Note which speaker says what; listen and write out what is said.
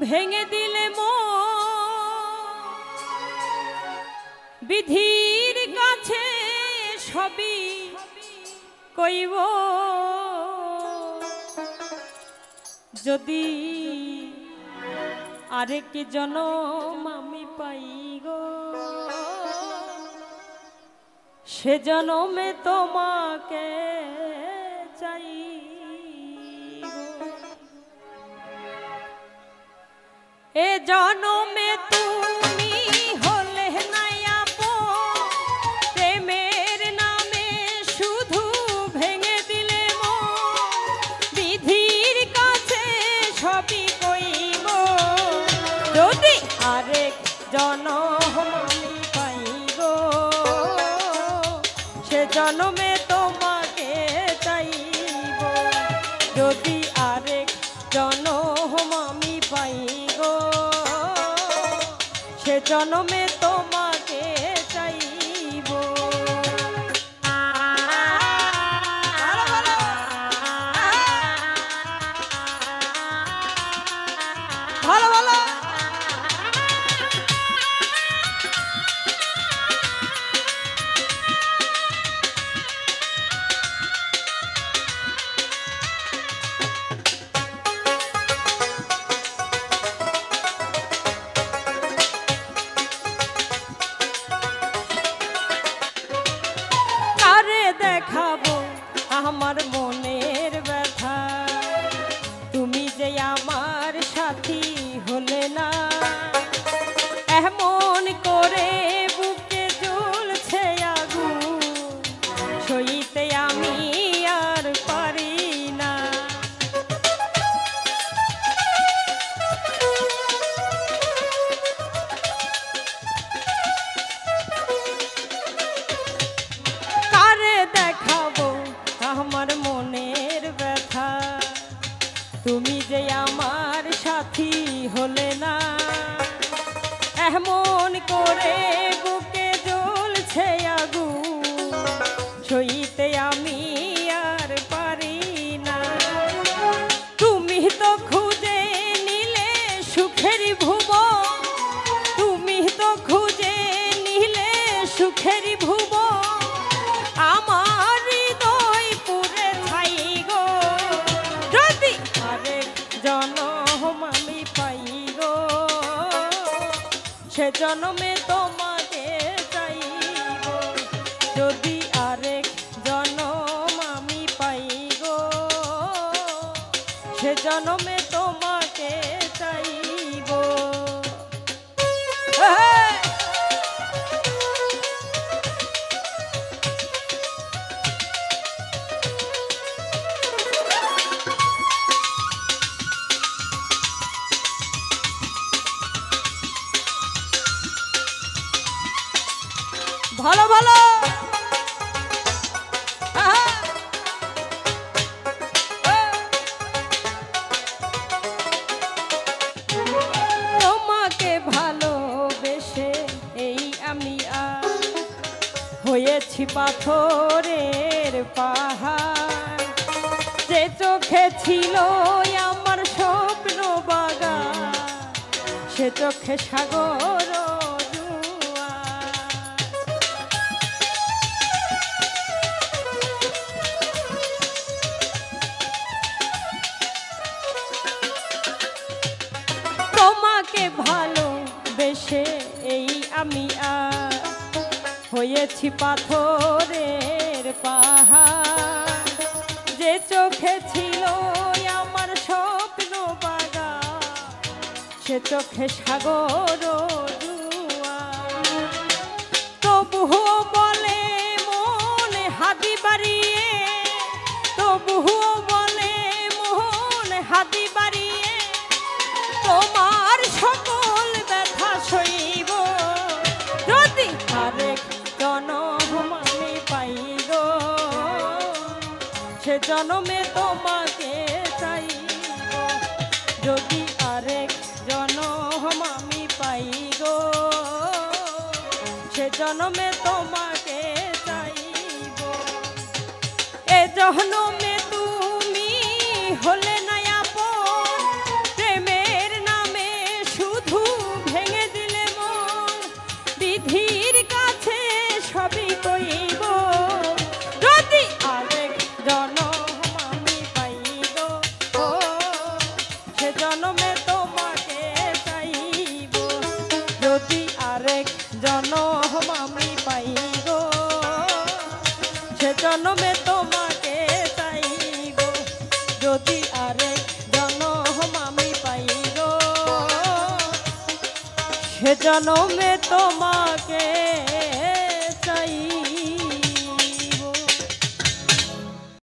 Speaker 1: ভেঙে দিলে বিধির কাছে সবই কইব যদি আরেক জনম আমি পাই গো সে জনমে তোমাকে চাই এ জনমে তুমি হলে না আপন প্রেমের নামে শুধু ভেঙে দিলে বিধির কাছে সবই কইব যদি আরেক জনম আমি পাই গো সে জনমে তোমাকে চাইব যদি আরেক জনম আমি পাই গো সে জনমে তোমাকে চাইব ভালো ভালো দেখাবো আমার মনের ব্যথা তুমি যে আমার সাথী হলে না এমন করে বুকে জ্বলছে আগুন সইতে আমি আর পারি না আমার মনের ব্যথা তুমি যে আমার সাথী হলে না এমন করে বুকে জ্বলছে আগুন সইতে আমি আর পারি না তুমি তো খুঁজে নিলে সুখের ভুবন তুমি তো খুঁজে নিলে সুখের ভুবন আমার জনম আমি পাই গো সে জনমে তোমাকে চাইব যদি আরেক জনম আমি পাই গো সে জনমে তোমাকে চাইব ভালো ভালো তোমাকে ভালোবেসে এই আমি হয়েছি পাথরের পাহাড় যে চোখে ছিল আমার স্বপ্ন বাগান সে চোখে সাগর তোমাকে ভালোবেসে এই আমি হয়েছি পাথরের পাহাড় যে চোখে ছিল আমার স্বপ্ন বাগান সে চোখে সাগর তবুও বলে মনে হাতি বাড়িয়ে তবুও বলে মনে হাতি বাড়িয়ে তোমার সকল ব্যথা সইব যদি আরেক জনম আমি পাই গো সে জনমে তোমাকে চাইব যদি আরেক জনম আমি পাই গো সে জনমে তোমাকে চাইব এ জনমে তুমি হলে না আপন প্রেমের নামে জনমে তোমাকে